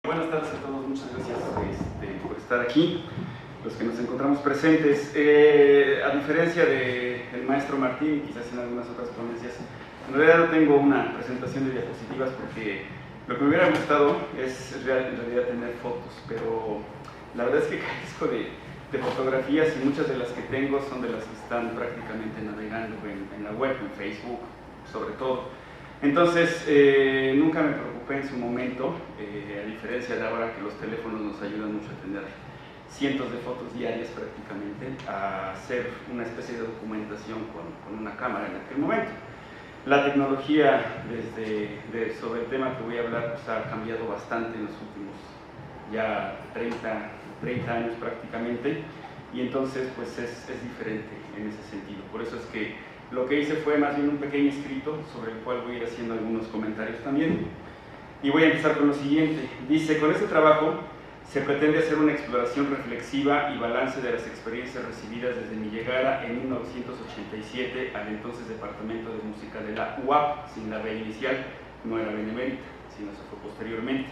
Buenas tardes a todos, muchas gracias por estar aquí, los que nos encontramos presentes. A diferencia del maestro Martín, quizás en algunas otras ponencias, en realidad no tengo una presentación de diapositivas porque lo que me hubiera gustado es en realidad tener fotos, pero la verdad es que carezco de fotografías y muchas de las que tengo son de las que están prácticamente navegando en la web, en Facebook, sobre todo. Entonces, nunca me preocupé en su momento, a diferencia de ahora que los teléfonos nos ayudan mucho a tener cientos de fotos diarias prácticamente, a hacer una especie de documentación con una cámara en aquel momento. La tecnología sobre el tema que voy a hablar pues, ha cambiado bastante en los últimos ya 30 años prácticamente, y entonces pues es diferente en ese sentido. Por eso es que lo que hice fue más bien un pequeño escrito sobre el cual voy a ir haciendo algunos comentarios también. Y voy a empezar con lo siguiente. Dice, con este trabajo se pretende hacer una exploración reflexiva y balance de las experiencias recibidas desde mi llegada en 1987 al entonces Departamento de Música de la UAP, sin la B inicial, no era benemérita, sino se fue posteriormente.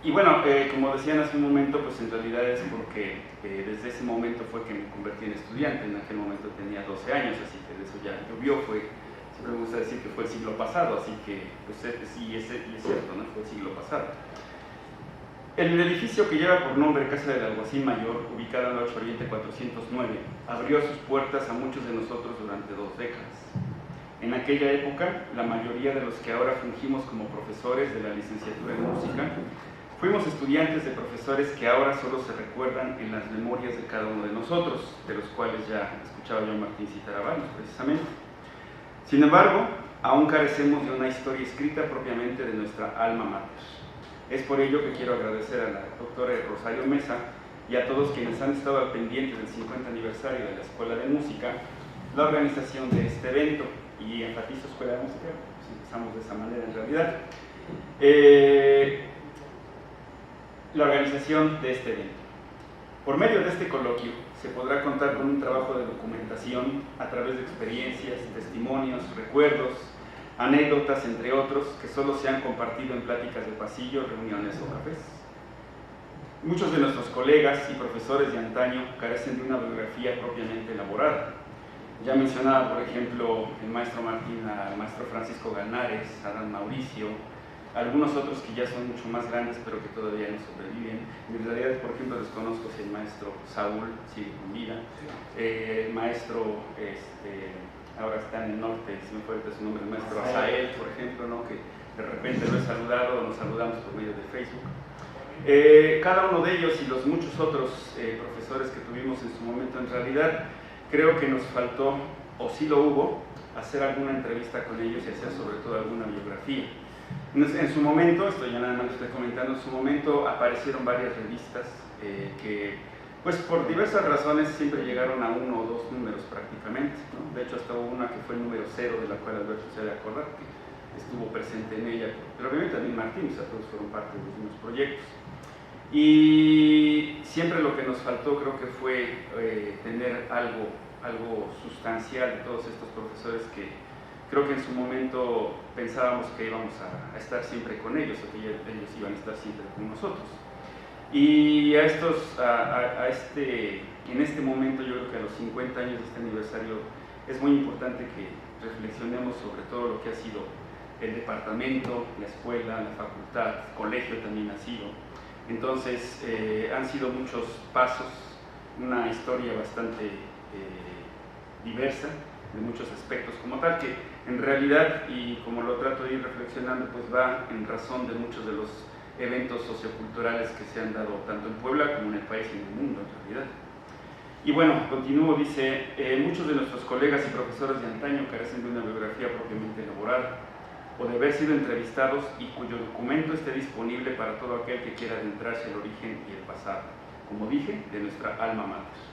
Y bueno, como decían hace un momento, pues en realidad es porque desde ese momento fue que me convertí en estudiante. En aquel momento tenía 12 años, así que de eso ya llovió. Siempre me gusta decir que fue el siglo pasado, así que pues sí, es cierto, ¿no? Fue el siglo pasado. El edificio que lleva por nombre Casa del Alguacil Mayor, ubicada en la 8 Oriente 409, abrió sus puertas a muchos de nosotros durante 2 décadas. En aquella época, la mayoría de los que ahora fungimos como profesores de la licenciatura en música, fuimos estudiantes de profesores que ahora solo se recuerdan en las memorias de cada uno de nosotros, de los cuales ya escuchaba yo a Martín citar a varios precisamente. Sin embargo, aún carecemos de una historia escrita propiamente de nuestra alma mater. Es por ello que quiero agradecer a la doctora Rosario Mesa y a todos quienes han estado al pendiente del 50 aniversario de la Escuela de Música, la organización de este evento, y enfatizo Escuela de Música, pues empezamos de esa manera en realidad. La organización de este evento. Por medio de este coloquio se podrá contar con un trabajo de documentación a través de experiencias, testimonios, recuerdos, anécdotas, entre otros, que solo se han compartido en pláticas de pasillo, reuniones o cafés. Muchos de nuestros colegas y profesores de antaño carecen de una biografía propiamente elaborada. Ya mencionaba, por ejemplo, el maestro Martín, al maestro Francisco Galnares, Adán Mauricio, algunos otros que ya son mucho más grandes pero que todavía no sobreviven. En realidad, por ejemplo, desconozco si el maestro Saúl sigue con vida, el maestro, ahora está en el norte, si me fue su nombre, el maestro Azael, por ejemplo, ¿no? Que de repente lo he saludado, nos saludamos por medio de Facebook. Cada uno de ellos y los muchos otros profesores que tuvimos en su momento, en realidad, creo que nos faltó, o sí lo hubo, hacer alguna entrevista con ellos y hacer sobre todo alguna biografía. En su momento, esto ya nada más lo estoy comentando, en su momento aparecieron varias revistas que, pues por diversas razones, siempre llegaron a 1 o 2 números prácticamente, ¿no? De hecho, hasta hubo una que fue el número 0, de la cual Alberto se ha de acordar, que estuvo presente en ella, pero obviamente también Martín, o sea, todos fueron parte de los mismos proyectos. Y siempre lo que nos faltó creo que fue tener algo sustancial de todos estos profesores que creo que en su momento pensábamos que íbamos a estar siempre con ellos, o que ellos iban a estar siempre con nosotros. Y en este momento, yo creo que a los 50 años de este aniversario, es muy importante que reflexionemos sobre todo lo que ha sido el departamento, la escuela, la facultad, el colegio también ha sido. Entonces, han sido muchos pasos, una historia bastante diversa, de muchos aspectos como tal, que en realidad, y como lo trato de ir reflexionando, pues va en razón de muchos de los eventos socioculturales que se han dado tanto en Puebla como en el país y en el mundo en realidad. Y bueno, continúo, dice, muchos de nuestros colegas y profesores de antaño carecen de una biografía propiamente elaborada, o de haber sido entrevistados y cuyo documento esté disponible para todo aquel que quiera adentrarse al origen y el pasado, como dije, de nuestra alma mater.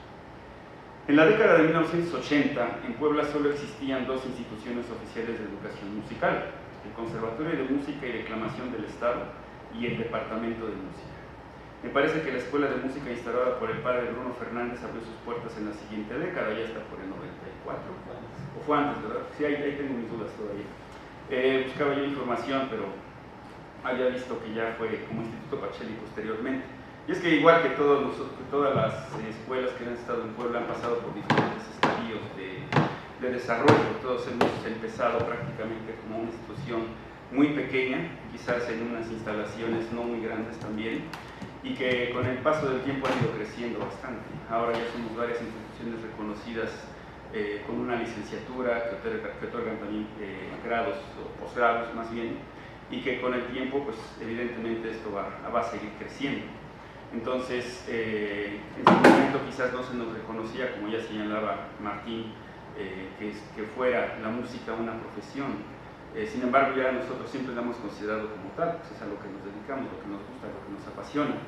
En la década de 1980, en Puebla solo existían 2 instituciones oficiales de educación musical, el Conservatorio de Música y Declamación del Estado y el Departamento de Música. Me parece que la Escuela de Música instalada por el padre Bruno Fernández abrió sus puertas en la siguiente década, ya está por el 94, o fue antes, ¿verdad? Sí, ahí tengo mis dudas todavía. Buscaba yo información, pero había visto que ya fue como Instituto Pacelli posteriormente. Y es que igual que todos nosotros, que todas las escuelas que han estado en Puebla han pasado por diferentes estadios de desarrollo. Todos hemos empezado prácticamente como una institución muy pequeña, quizás en unas instalaciones no muy grandes también, y que con el paso del tiempo han ido creciendo bastante. Ahora ya somos varias instituciones reconocidas con una licenciatura que otorgan también grados o posgrados más bien, y que con el tiempo pues evidentemente esto va a seguir creciendo. Entonces en su momento quizás no se nos reconocía, como ya señalaba Martín, que fuera la música una profesión. Sin embargo, ya nosotros siempre la hemos considerado como tal, pues es a lo que nos dedicamos, lo que nos gusta, lo que nos apasiona.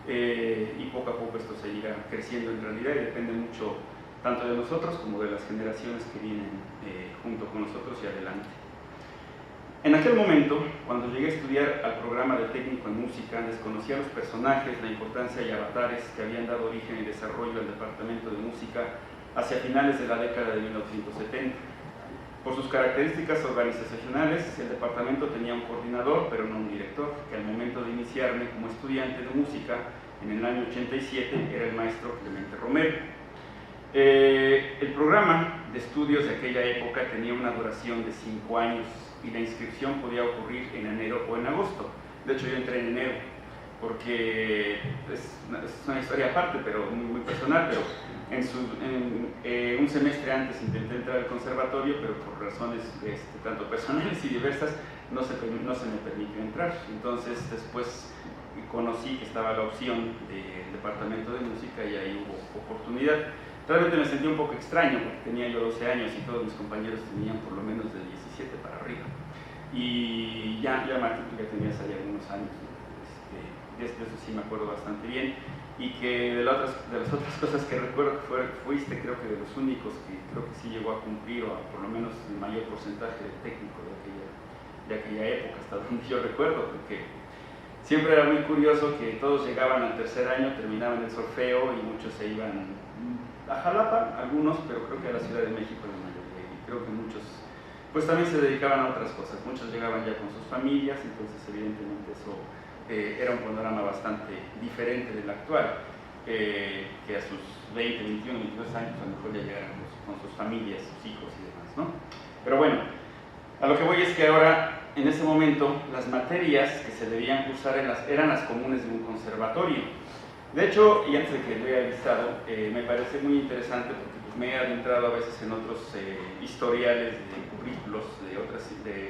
Y poco a poco esto seguirá creciendo en realidad y depende mucho tanto de nosotros como de las generaciones que vienen junto con nosotros y adelante. En aquel momento, cuando llegué a estudiar al programa de técnico en música, desconocía los personajes, la importancia y avatares que habían dado origen y desarrollo al departamento de música hacia finales de la década de 1970. Por sus características organizacionales, el departamento tenía un coordinador, pero no un director, que al momento de iniciarme como estudiante de música, en el año 87, era el maestro Clemente Romero. El programa de estudios de aquella época tenía una duración de 5 años y la inscripción podía ocurrir en enero o en agosto. De hecho, yo entré en enero, porque es una historia aparte, pero muy personal, pero un semestre antes intenté entrar al conservatorio, pero por razones tanto personales y diversas no se me permitió entrar. Entonces después conocí que estaba la opción del departamento de música y ahí hubo oportunidad. Realmente me sentí un poco extraño porque tenía yo 12 años y todos mis compañeros tenían por lo menos de 17 para arriba. Y ya Martín, tú ya tenías ahí algunos años, ¿no? De eso sí me acuerdo bastante bien. Y que de las otras cosas que recuerdo que fuiste, creo que de los únicos que creo que sí llegó a cumplir, o por lo menos el mayor porcentaje de técnico de aquella época, hasta donde yo recuerdo, porque siempre era muy curioso que todos llegaban al tercer año, terminaban el solfeo y muchos se iban a Jalapa, algunos, pero creo que a la Ciudad de México la mayoría, y creo que muchos pues también se dedicaban a otras cosas. Muchos llegaban ya con sus familias, entonces evidentemente eso era un panorama bastante diferente del actual, que a sus 20, 21, 22 años a lo mejor ya llegaran con sus familias, sus hijos y demás, ¿no? Pero bueno, a lo que voy es que ahora, en ese momento, las materias que se debían cursar eran las comunes de un conservatorio. De hecho, y antes de que lo haya listado, me parece muy interesante porque pues, me he adentrado a veces en otros historiales de currículos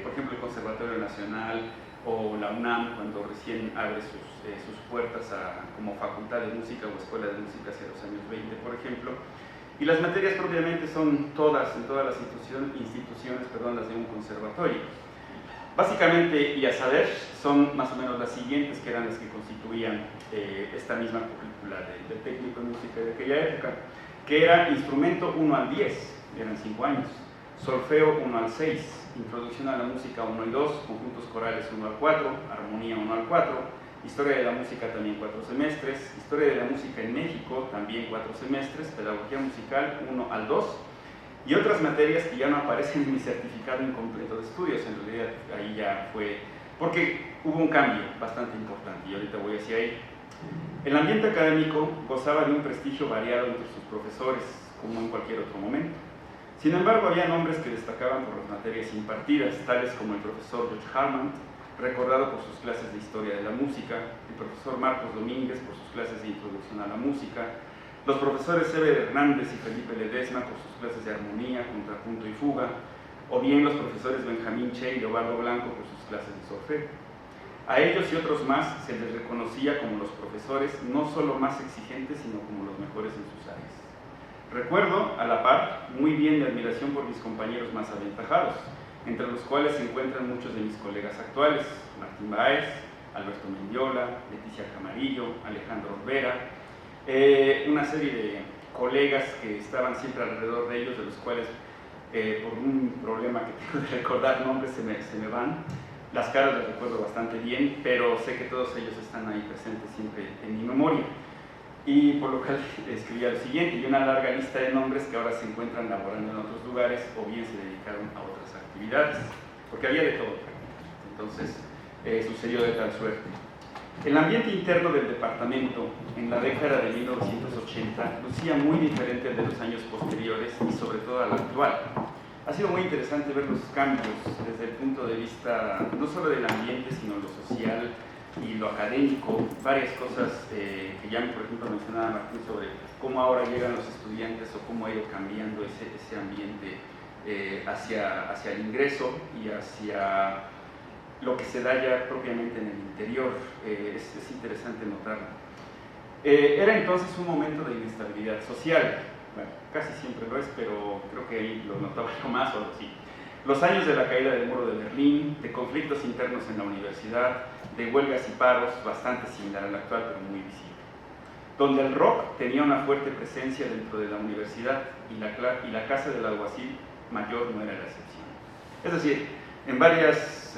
por ejemplo, el Conservatorio Nacional o la UNAM, cuando recién abre sus puertas como facultad de música o escuela de música hacia los años 20, por ejemplo. Y las materias propiamente son todas, en todas las instituciones, las de un conservatorio. Básicamente, y a saber, son más o menos las siguientes, que eran las que constituían esta misma currícula de técnico en música de aquella época, que era instrumento 1 al 10, eran 5 años, solfeo 1 al 6, introducción a la música 1 y 2, conjuntos corales 1 al 4, armonía 1 al 4, historia de la música también 4 semestres, historia de la música en México también 4 semestres, pedagogía musical 1 al 2, y otras materias que ya no aparecen en mi certificado incompleto de estudios. En realidad ahí ya fue, porque hubo un cambio bastante importante y ahorita voy hacia ahí. El ambiente académico gozaba de un prestigio variado entre sus profesores, como en cualquier otro momento. Sin embargo, había nombres que destacaban por las materias impartidas, tales como el profesor George Harman, recordado por sus clases de historia de la música, el profesor Marcos Domínguez por sus clases de introducción a la música, los profesores Eber Hernández y Felipe Ledesma por sus clases de armonía, contrapunto y fuga, o bien los profesores Benjamín Che y Leobardo Blanco por sus clases de solfeo. A ellos y otros más se les reconocía como los profesores no solo más exigentes, sino como los mejores en sus áreas. Recuerdo, a la par, muy bien mi admiración por mis compañeros más aventajados, entre los cuales se encuentran muchos de mis colegas actuales, Martín Báez, Alberto Mendiola, Leticia Camarillo, Alejandro Olvera, una serie de colegas que estaban siempre alrededor de ellos, de los cuales por un problema que tengo de recordar nombres se me van. Las caras las recuerdo bastante bien, pero sé que todos ellos están ahí presentes siempre en mi memoria. Y por lo cual escribía lo siguiente, y una larga lista de nombres que ahora se encuentran laborando en otros lugares o bien se dedicaron a otras actividades, porque había de todo. Entonces, sucedió de tal suerte. El ambiente interno del departamento en la década de 1980 lucía muy diferente al de los años posteriores y sobre todo al actual. Ha sido muy interesante ver los cambios desde el punto de vista no solo del ambiente, sino lo social y lo académico. Varias cosas que ya, por ejemplo, mencionaba Martín sobre cómo ahora llegan los estudiantes o cómo ha ido cambiando ese ambiente hacia el ingreso y hacia lo que se da ya propiamente en el interior. Es interesante notarlo. Era entonces un momento de inestabilidad social. Bueno, casi siempre lo es, pero creo que ahí lo notaba yo más o algo así. Los años de la caída del muro de Berlín, de conflictos internos en la universidad, de huelgas y paros, bastante similar al actual, pero muy visible. Donde el rock tenía una fuerte presencia dentro de la universidad y la casa del alguacil mayor no era la excepción. Es decir, en varias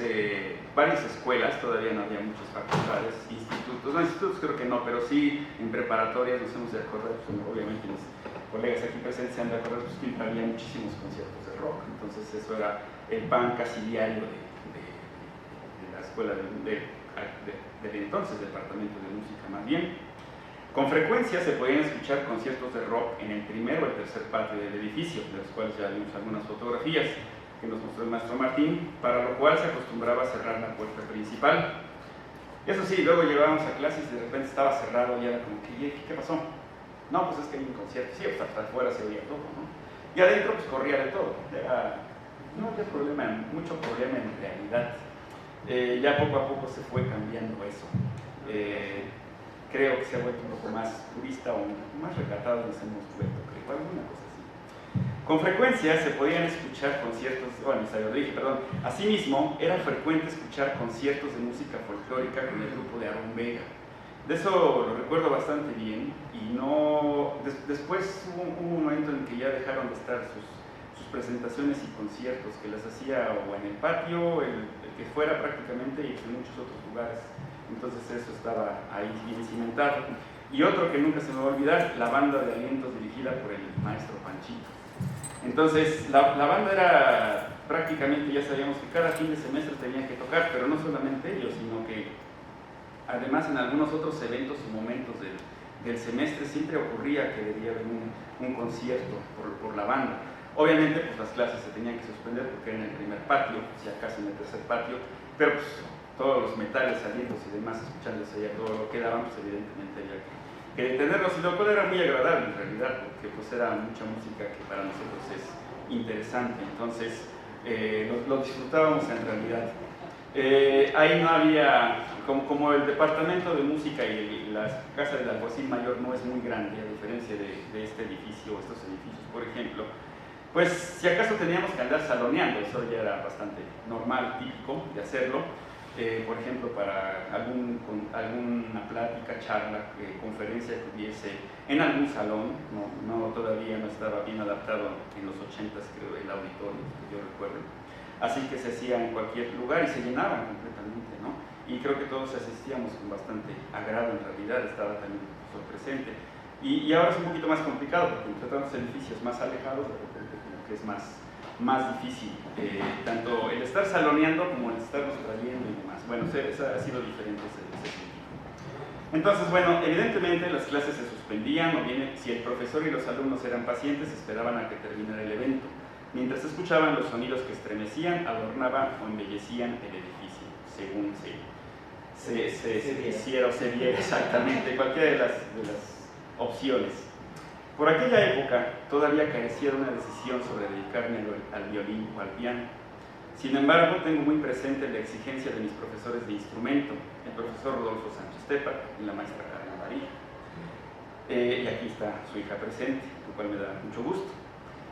escuelas, todavía no había muchas facultades, institutos creo que no, pero sí en preparatorias nos hemos de acordar, pues, obviamente los colegas aquí presentes se han de acordar, pues que había muchísimos conciertos de rock, entonces eso era el pan casi diario de la escuela del entonces Departamento de Música más bien. Con frecuencia se podían escuchar conciertos de rock en el primer o el tercer patio del edificio, de los cuales ya vimos algunas fotografías que nos mostró el maestro Martín, para lo cual se acostumbraba a cerrar la puerta principal. Eso sí, luego llegábamos a clases y de repente estaba cerrado y era como, ¿qué pasó? No, pues es que hay un concierto. Sí, pues hasta afuera se oía todo, ¿no? Y adentro pues corría de todo. No había mucho problema en realidad. Ya poco a poco se fue cambiando eso. Creo que se ha vuelto un poco más purista o más recatado, nos hemos vuelto, creo, alguna cosa así. Con frecuencia se podían escuchar conciertos, asimismo era frecuente escuchar conciertos de música folclórica con el grupo de Aarón Vega. De eso lo recuerdo bastante bien y después hubo un momento en que ya dejaron de estar sus presentaciones y conciertos, que las hacía o en el patio, el que fuera prácticamente, y en muchos otros lugares. Entonces eso estaba ahí bien cimentado. Y otro que nunca se me va a olvidar, la banda de alientos dirigida por el maestro Panchito. Entonces la banda era prácticamente, ya sabíamos que cada fin de semestre tenía que tocar, pero no solamente ellos, sino que además en algunos otros eventos o momentos del semestre siempre ocurría que debía haber un concierto por la banda. Obviamente pues las clases se tenían que suspender porque era en el primer patio, si acaso en el tercer patio, pero pues todos los metales, alientos y demás, escuchándose allá todo lo que daban, pues evidentemente había que detenerlos, y lo cual era muy agradable en realidad, porque pues era mucha música que para nosotros es interesante, entonces lo disfrutábamos en realidad. Ahí no había, como el departamento de música y la casa del alguacil mayor no es muy grande, a diferencia de este edificio o estos edificios, por ejemplo, pues si acaso teníamos que andar saloneando, eso ya era bastante normal, típico de hacerlo. Por ejemplo, para alguna plática, charla, conferencia que hubiese en algún salón, todavía no estaba bien adaptado en los 80s, creo, el auditorio, que yo recuerdo. Así que se hacía en cualquier lugar y se llenaban completamente, ¿no? Y creo que todos asistíamos con bastante agrado, en realidad estaba también presente. Y ahora es un poquito más complicado, porque entre tantos edificios más alejados, de repente como que es más difícil, tanto el estar saloneando como el estarnos trayendo y demás. Bueno, eso ha sido diferente ese sentido. Entonces, bueno, evidentemente las clases se suspendían, o bien si el profesor y los alumnos eran pacientes, esperaban a que terminara el evento, mientras escuchaban los sonidos que estremecían, adornaban o embellecían el edificio, según se hiciera o se viera exactamente, cualquiera de las opciones. Por aquella época todavía carecía de una decisión sobre dedicarme al violín o al piano. Sin embargo, tengo muy presente la exigencia de mis profesores de instrumento, el profesor Rodolfo Sánchez Tepa y la maestra Carmen Varilla. Y aquí está su hija presente, lo cual me da mucho gusto.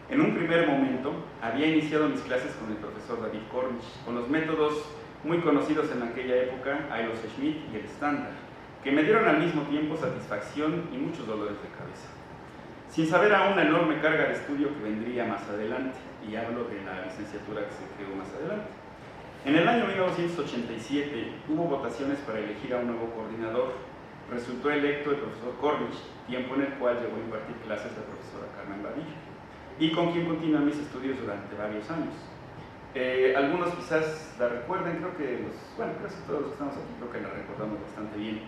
En un primer momento había iniciado mis clases con el profesor David Cornish, con los métodos muy conocidos en aquella época, Ailos Schmidt y el estándar, que me dieron al mismo tiempo satisfacción y muchos dolores de cabeza, sin saber aún la enorme carga de estudio que vendría más adelante, y hablo de la licenciatura que se creó más adelante. En el año 1987 hubo votaciones para elegir a un nuevo coordinador. Resultó electo el profesor Cornish, tiempo en el cual llegó a impartir clases la profesora Carmen Badilla, y con quien continué mis estudios durante varios años. Algunos quizás la recuerden, creo que casi todos los que estamos aquí creo que la recordamos bastante bien.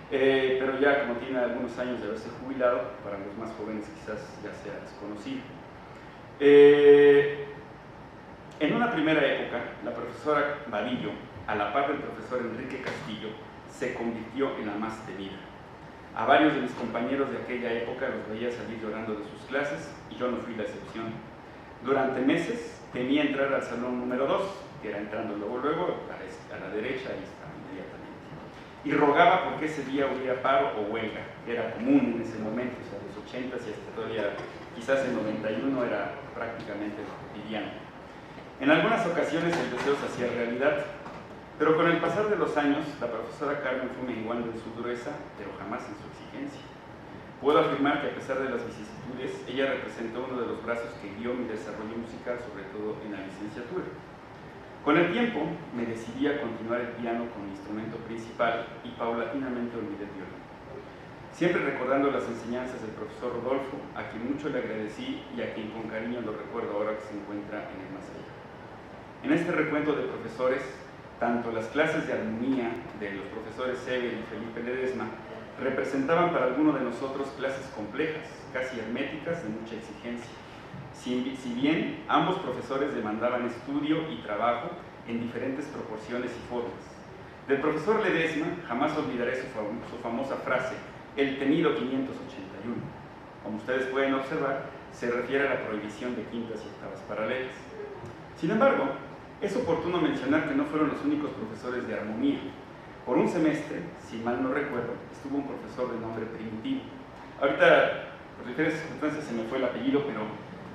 Pero ya como tiene algunos años de haberse jubilado, para los más jóvenes quizás ya sea desconocido. En una primera época, la profesora Vadillo, a la par del profesor Enrique Castillo, se convirtió en la más temida. A varios de mis compañeros de aquella época los veía salir llorando de sus clases y yo no fui la excepción. Durante meses temía entrar al salón número 2, que era entrando luego a la derecha, ahí estaba inmediatamente. Y rogaba porque ese día hubiera paro o huelga, que era común en ese momento, o sea, los 80s y hasta todavía, quizás en 91 era prácticamente cotidiano. En algunas ocasiones el deseo se hacía realidad, pero con el pasar de los años, la profesora Carmen fue menguando en su dureza, pero jamás en su exigencia. Puedo afirmar que a pesar de las vicisitudes, ella representó uno de los brazos que guió mi desarrollo musical, sobre todo en la licenciatura. Con el tiempo, me decidí a continuar el piano como instrumento principal y paulatinamente olvidé el violín. Siempre recordando las enseñanzas del profesor Rodolfo, a quien mucho le agradecí y a quien con cariño lo recuerdo ahora que se encuentra en el más allá. En este recuento de profesores, tanto las clases de armonía de los profesores Sever y Felipe Ledesma representaban para alguno de nosotros clases complejas, casi herméticas, de mucha exigencia. Si bien ambos profesores demandaban estudio y trabajo en diferentes proporciones y formas. Del profesor Ledesma jamás olvidaré su famosa frase, el temido 581. Como ustedes pueden observar, se refiere a la prohibición de quintas y octavas paralelas. Sin embargo, es oportuno mencionar que no fueron los únicos profesores de armonía. Por un semestre, si mal no recuerdo, estuvo un profesor de nombre Primitivo. Ahorita, por diferentes circunstancias, se me fue el apellido, pero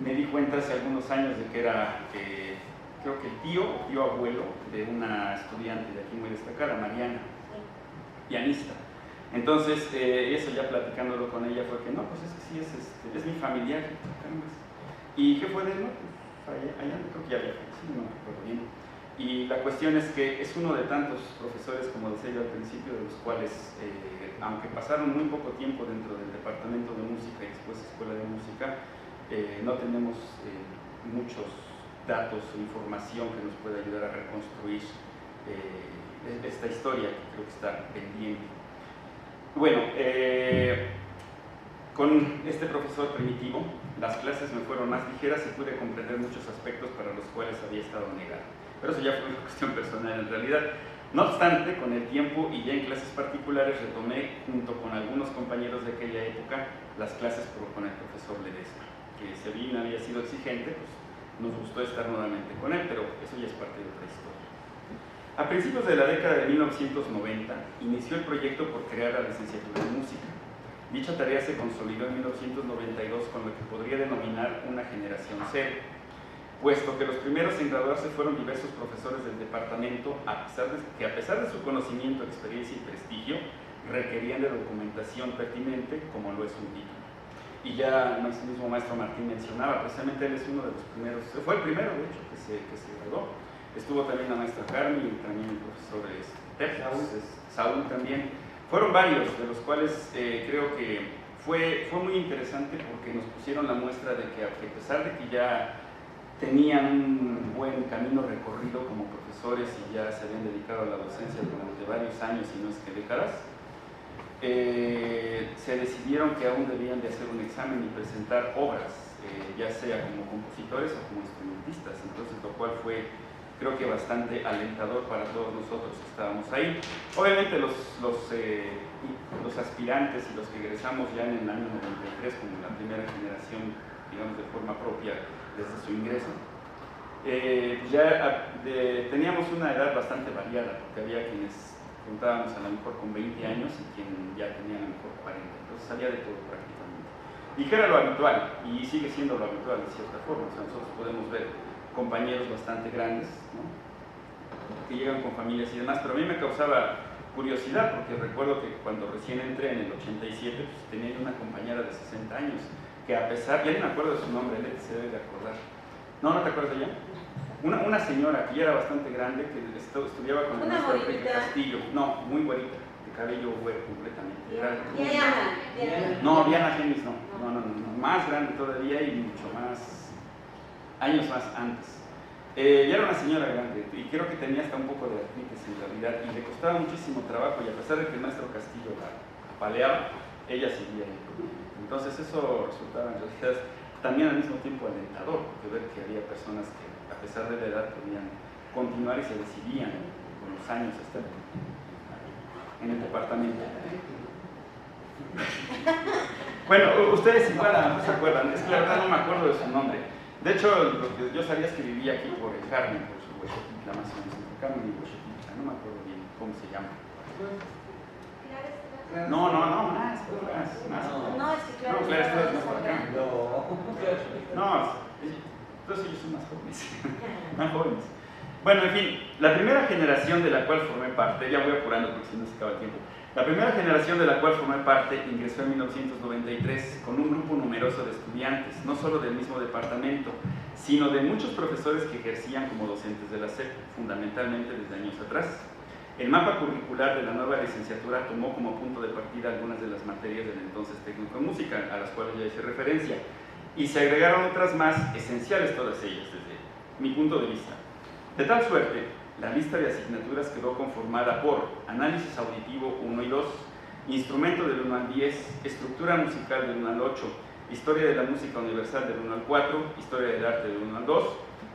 me di cuenta hace algunos años de que era, creo que el tío abuelo de una estudiante de aquí muy destacada, Mariana, pianista. Entonces, eso ya platicándolo con ella fue que no, pues es que sí, es mi familiar. ¿Y qué fue de él? No, pues allá creo que ya había fallecido, no me acuerdo bien. Y la cuestión es que es uno de tantos profesores, como decía yo al principio, de los cuales, aunque pasaron muy poco tiempo dentro del departamento de música y después escuela de música, no tenemos muchos datos o información que nos pueda ayudar a reconstruir esta historia que creo que está pendiente. Bueno, con este profesor Primitivo, las clases me fueron más ligeras y pude comprender muchos aspectos para los cuales había estado negado. Pero eso ya fue una cuestión personal en realidad. No obstante, con el tiempo y ya en clases particulares retomé, junto con algunos compañeros de aquella época, las clases con el profesor Ledesma, que si bien había sido exigente, pues nos gustó estar nuevamente con él, pero eso ya es parte de otra historia. A principios de la década de 1990, inició el proyecto por crear la licenciatura en música. Dicha tarea se consolidó en 1992 con lo que podría denominar una generación cero, puesto que los primeros en graduarse fueron diversos profesores del departamento, a pesar de su conocimiento, experiencia y prestigio, requerían de documentación pertinente, como lo es un título. Y ya el mismo maestro Martín mencionaba, precisamente él es uno de los primeros, fue el primero de hecho que se graduó. Estuvo también la maestra Carmen y también el profesor Saúl también. Fueron varios, de los cuales creo que fue muy interesante porque nos pusieron la muestra de que a pesar de que ya tenían un buen camino recorrido como profesores y ya se habían dedicado a la docencia durante varios años y no es que décadas, se decidieron que aún debían de hacer un examen y presentar obras, ya sea como compositores o como instrumentistas, entonces lo cual fue, creo que bastante alentador para todos nosotros que estábamos ahí. Obviamente los aspirantes y los que egresamos ya en el año 93 como la primera generación, digamos de forma propia desde su ingreso, teníamos una edad bastante variada, porque había quienes contábamos a lo mejor con 20 años y quien ya tenía a lo mejor 40, entonces había de todo prácticamente. Y que era lo habitual, y sigue siendo lo habitual de cierta forma, o sea, nosotros podemos ver compañeros bastante grandes, ¿no?, que llegan con familias y demás, pero a mí me causaba curiosidad, porque recuerdo que cuando recién entré en el 87, pues tenía una compañera de 60 años, que a pesar, ya no me acuerdo de su nombre, él se debe de acordar. ¿No te acuerdas de ella? Una señora que ya era bastante grande, que estudiaba con el maestro Enrique Castillo. No, muy güerita, de cabello güero completamente. Diana Genis no, más grande todavía y mucho más, años más antes. Ya era una señora grande y creo que tenía hasta un poco de artritis en realidad y le costaba muchísimo trabajo, y a pesar de que el maestro Castillo la apaleaba, ella seguía ahí. Entonces eso resultaba en realidad también al mismo tiempo alentador, porque ver que había personas que a pesar de la edad podían continuar y se decidían con los años estar en el departamento. Bueno, ustedes igual no se acuerdan, es que la verdad no me acuerdo de su nombre. De hecho, lo que yo sabía es que vivía aquí por el Carmen, por su Huexotitla, más o menos, entre Carmen y Huexotitla, no me acuerdo bien cómo se llama. No, más. No, es que claro. No, Clara Estrada es más por acá. No, entonces ellos son más jóvenes. Más jóvenes. Bueno, en fin, la primera generación de la cual formé parte, ya voy apurando porque si no se acaba el tiempo. La primera generación de la cual formé parte ingresó en 1993 con un grupo numeroso de estudiantes, no solo del mismo departamento, sino de muchos profesores que ejercían como docentes de la SEP, fundamentalmente desde años atrás. El mapa curricular de la nueva licenciatura tomó como punto de partida algunas de las materias del entonces técnico en música, a las cuales ya hice referencia, y se agregaron otras más esenciales, todas ellas, desde mi punto de vista. De tal suerte, la lista de asignaturas quedó conformada por análisis auditivo 1 y 2, instrumento del 1 al 10, estructura musical del 1 al 8, historia de la música universal del 1 al 4, historia del arte del 1 al 2,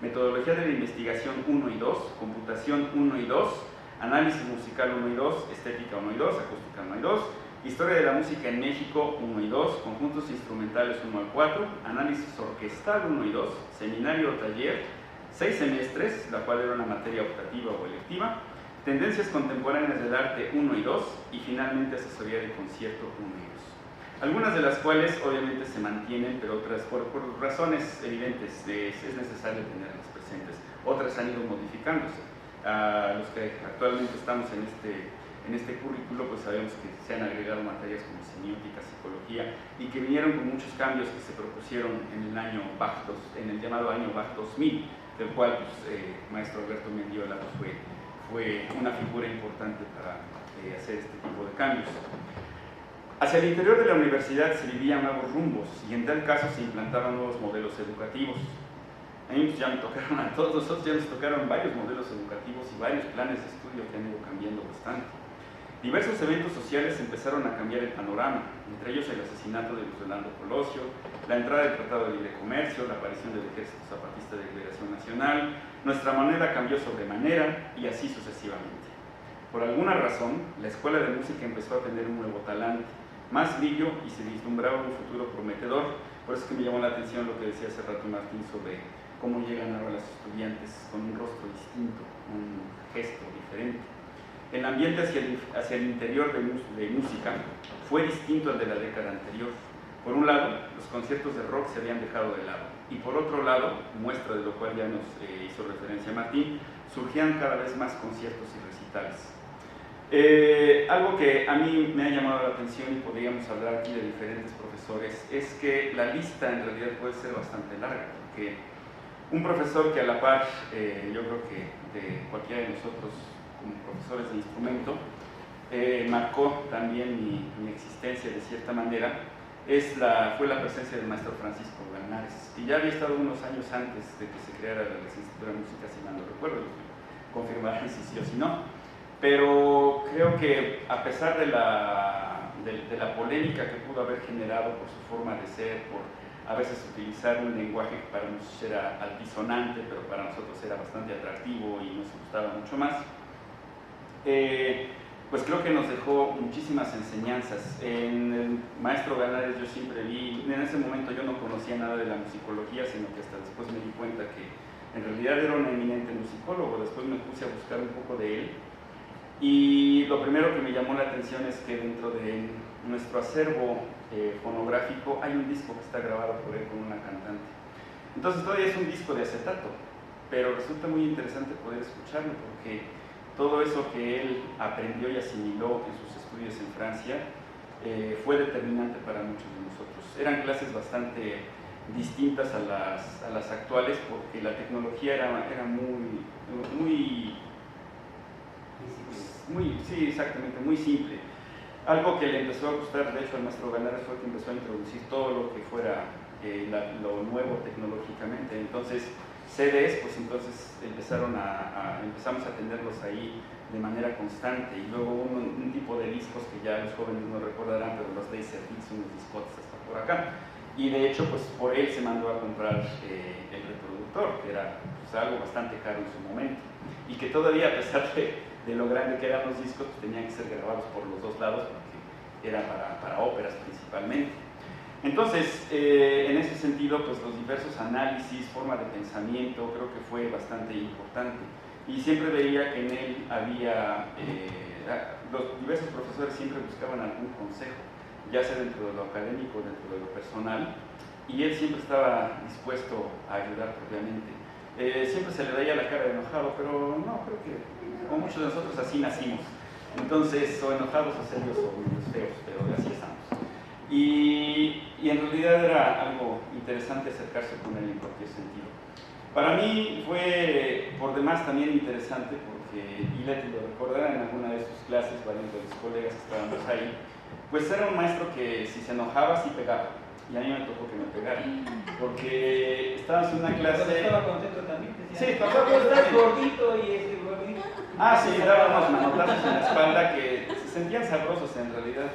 metodología de la investigación 1 y 2, computación 1 y 2, análisis musical 1 y 2, estética 1 y 2, acústica 1 y 2, historia de la música en México 1 y 2, conjuntos instrumentales 1 al 4, análisis orquestal 1 y 2, seminario o taller, 6 semestres, la cual era una materia optativa o electiva, tendencias contemporáneas del arte 1 y 2, y finalmente asesoría de concierto 1 y 2. Algunas de las cuales obviamente se mantienen, pero otras por razones evidentes es necesario tenerlas presentes. Otras han ido modificándose. Los que actualmente estamos en este currículo, pues sabemos que se han agregado materias como semiótica, psicología, y que vinieron con muchos cambios que se propusieron en el año BAC, en el llamado año BAC 2000, del cual maestro Alberto Mendiola fue una figura importante para hacer este tipo de cambios. Hacia el interior de la universidad se vivían nuevos rumbos y en tal caso se implantaban nuevos modelos educativos. A mí ya me tocaron, a todos nosotros ya nos tocaron varios modelos educativos y varios planes de estudio que han ido cambiando bastante. Diversos eventos sociales empezaron a cambiar el panorama, entre ellos el asesinato de Luis Orlando Colosio, la entrada del Tratado de Libre Comercio, la aparición del Ejército Zapatista de Liberación Nacional, nuestra moneda cambió sobremanera y así sucesivamente. Por alguna razón, la Escuela de Música empezó a tener un nuevo talante, más brillo y se vislumbraba un futuro prometedor. Por eso es que me llamó la atención lo que decía hace rato Martín sobre cómo llegan ahora los estudiantes con un rostro distinto, un gesto diferente. El ambiente hacia el interior de música fue distinto al de la década anterior. Por un lado, los conciertos de rock se habían dejado de lado, y por otro lado, muestra de lo cual ya nos hizo referencia Martín, surgían cada vez más conciertos y recitales. Algo que a mí me ha llamado la atención, y podríamos hablar aquí de diferentes profesores, es que la lista en realidad puede ser bastante larga, porque un profesor que a la par, yo creo que de cualquiera de nosotros como profesores de instrumento, marcó también mi existencia de cierta manera, fue la presencia del maestro Francisco Ganares, y ya había estado unos años antes de que se creara la licenciatura en música, si mal no recuerdo, confirmarán si sí o si no, pero creo que a pesar de la polémica que pudo haber generado por su forma de ser, por a veces utilizar un lenguaje que para nosotros era altisonante, pero para nosotros era bastante atractivo y nos gustaba mucho más, pues creo que nos dejó muchísimas enseñanzas. En el maestro Ganares yo siempre vi, en ese momento yo no conocía nada de la musicología, sino que hasta después me di cuenta que en realidad era un eminente musicólogo. Después me puse a buscar un poco de él, y lo primero que me llamó la atención es que dentro de nuestro acervo fonográfico hay un disco que está grabado por él con una cantante. Entonces todavía es un disco de acetato, pero resulta muy interesante poder escucharlo, porque todo eso que él aprendió y asimiló en sus estudios en Francia fue determinante para muchos de nosotros. Eran clases bastante distintas a las actuales, porque la tecnología era sí, exactamente, muy simple. Algo que le empezó a gustar, de hecho, al maestro Ganares fue que empezó a introducir todo lo que fuera lo nuevo tecnológicamente. Entonces, CDs, pues entonces empezamos a tenerlos ahí de manera constante, y luego un tipo de discos que ya los jóvenes no recordarán, pero los Laserdiscs, unos discotes hasta por acá, y de hecho pues por él se mandó a comprar el reproductor, que era pues, algo bastante caro en su momento, y que todavía, a pesar de lo grande que eran los discos, pues, tenían que ser grabados por los dos lados porque era para óperas principalmente. Entonces, en ese sentido, pues los diversos análisis, forma de pensamiento, creo que fue bastante importante. Y siempre veía que en él había, los diversos profesores siempre buscaban algún consejo, ya sea dentro de lo académico, dentro de lo personal, y él siempre estaba dispuesto a ayudar propiamente. Siempre se le veía la cara de enojado, pero no, creo que como muchos de nosotros así nacimos. Entonces, o enojados o serios o feos, pero así estamos. Y en realidad era algo interesante acercarse con él en cualquier sentido. Para mí fue por demás también interesante porque, y Leti lo recordará en alguna de sus clases, varios de los colegas que estábamos ahí, pues era un maestro que si se enojaba, sí pegaba. Y a mí me tocó que me pegara, porque estábamos en una clase... Estaba contento también. Sí, papá, estás gordito y gordito. Ah, sí, daban unos manotazos en la espalda que se sentían sabrosos en realidad.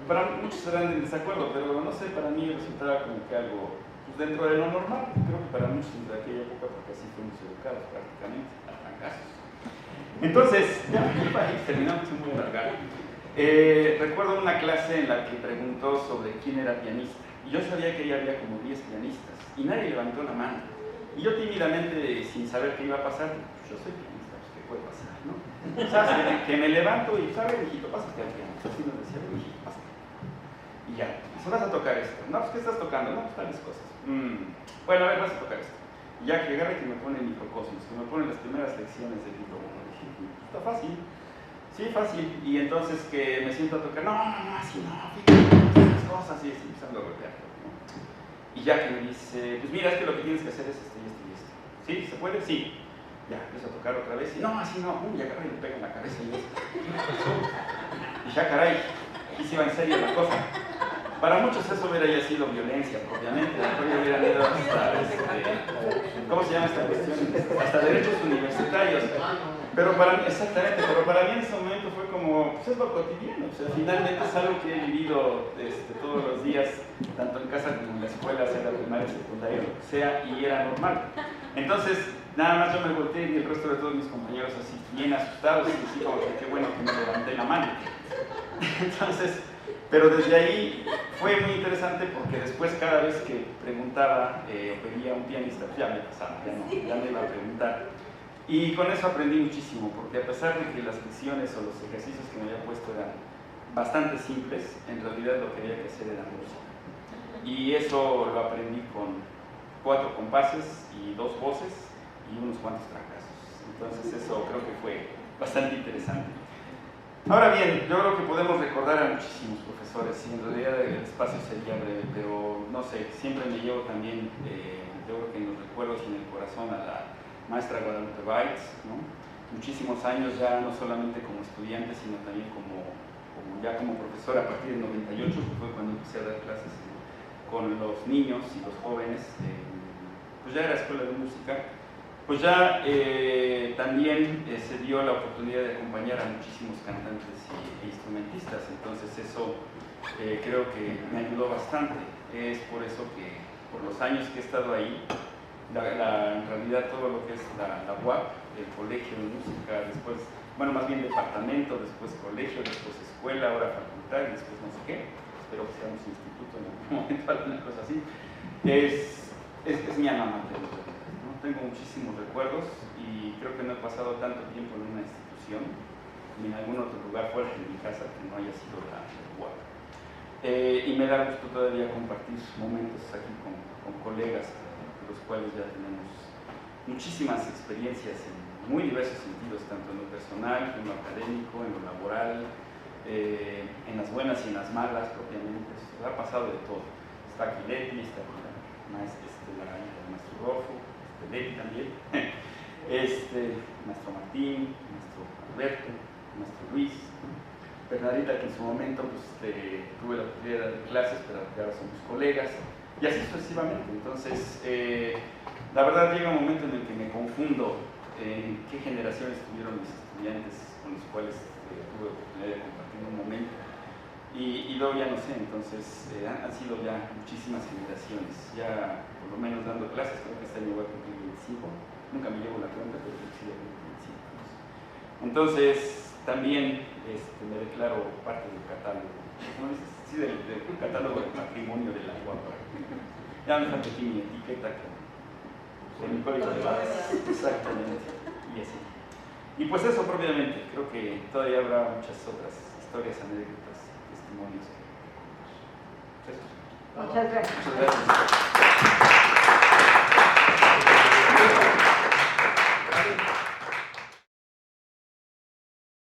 Para muchos eran en desacuerdo, pero no sé, para mí resultaba como que algo pues, dentro de lo normal. Creo que para muchos de aquella época, porque así fuimos educados prácticamente, a trancazos. Entonces, ya terminamos muy largado. Recuerdo una clase en la que preguntó sobre quién era pianista. Y yo sabía que ahí había como 10 pianistas y nadie levantó la mano. Y yo tímidamente, sin saber qué iba a pasar, pues yo soy pianista, pues qué puede pasar, ¿no? O sea, que me levanto y, ¿sabes, hijito? Pásate al piano. Así nos decía, hijito, pásate. Y ya, ¿se vas a tocar esto? No, pues ¿qué estás tocando? No, pues tales cosas. Bueno, a ver, vas a tocar esto. Y ya que agarre que me pone microcosmos, que me pone las primeras lecciones del libro 1, dije, está fácil. Sí, fácil. Y entonces que me siento a tocar, no, así no, fíjate, las cosas, y así empezando a golpear, ¿no? Y ya que me dice, pues mira, es que lo que tienes que hacer es esto y esto y esto. ¿Sí? ¿Se puede? Sí. Ya, empiezo a tocar otra vez, y no, así no, y agarra y me pega en la cabeza y esto. Y ya, caray, aquí sí va en serio la cosa. Para muchos eso hubiera ya sido violencia, propiamente, después ya hubieran ido hasta, ¿cómo se llama esta cuestión? Hasta derechos universitarios. Pero para mí, exactamente, pero para mí en ese momento fue como, pues es lo cotidiano, o sea, finalmente es algo que he vivido todos los días, tanto en casa como en la escuela, sea la primaria, secundaria, lo que sea, y era normal. Entonces, nada más yo me volteé y el resto de todos mis compañeros así, bien asustados, y así como que qué bueno que me levanté la mano. Entonces, pero desde ahí fue muy interesante porque después cada vez que preguntaba o pedía a un pianista, pues ya me pasaba, ya me iba a preguntar. Y con eso aprendí muchísimo, porque a pesar de que las lecciones o los ejercicios que me había puesto eran bastante simples, en realidad lo que había que hacer era música. Y eso lo aprendí con 4 compases y 2 voces y unos cuantos trancazos. Entonces eso creo que fue bastante interesante. Ahora bien, yo creo que podemos recordar a muchísimos profesores, y en realidad el espacio sería breve, pero no sé, siempre me llevo también, yo creo que en los recuerdos y en el corazón a la maestra Guadalupe Baitz, ¿no? Muchísimos años ya, no solamente como estudiante, sino también ya como profesora a partir del 98, que fue cuando empecé a dar clases con los niños y los jóvenes, pues ya era escuela de música, pues ya también se dio la oportunidad de acompañar a muchísimos cantantes e instrumentistas, entonces eso creo que me ayudó bastante. Es por eso que por los años que he estado ahí, en realidad todo lo que es la UAP, el colegio de música, después, bueno, más bien departamento, después colegio, después escuela, ahora facultad y después no sé qué, espero que seamos instituto en algún momento, alguna cosa así, es mi alma mater, ¿no? Tengo muchísimos recuerdos y creo que no he pasado tanto tiempo en una institución ni en algún otro lugar fuera de mi casa que no haya sido la UAP. Y me da gusto todavía compartir momentos aquí con colegas, los cuales ya tenemos muchísimas experiencias en muy diversos sentidos, tanto en lo personal, en lo académico, en lo laboral, en las buenas y en las malas propiamente. Ha pasado de todo. Está aquí Leti, está aquí la hija del maestro Rodolfo, Leti también, maestro Martín, maestro Alberto, maestro Luis, Bernadita, que en su momento pues, tuve la oportunidad de dar clases, pero ahora somos colegas. Y así sucesivamente. Entonces, La verdad llega un momento en el que me confundo en qué generaciones tuvieron mis estudiantes con los cuales tuve la oportunidad de compartir un momento. Y luego ya no sé, entonces han sido ya muchísimas generaciones, ya por lo menos dando clases, creo que este año voy a cumplir 25, nunca me llevo la cuenta, pero sí voy a cumplir 25 años. Entonces también me declaro parte del catálogo, ¿cómo dices? Sí, del catálogo del patrimonio del agua. Ya me falta aquí mi etiqueta con mi código de barras. Exactamente, y así. Y pues eso propiamente, creo que todavía habrá muchas otras historias, anécdotas, testimonios. Eso. Muchas gracias. Muchas gracias.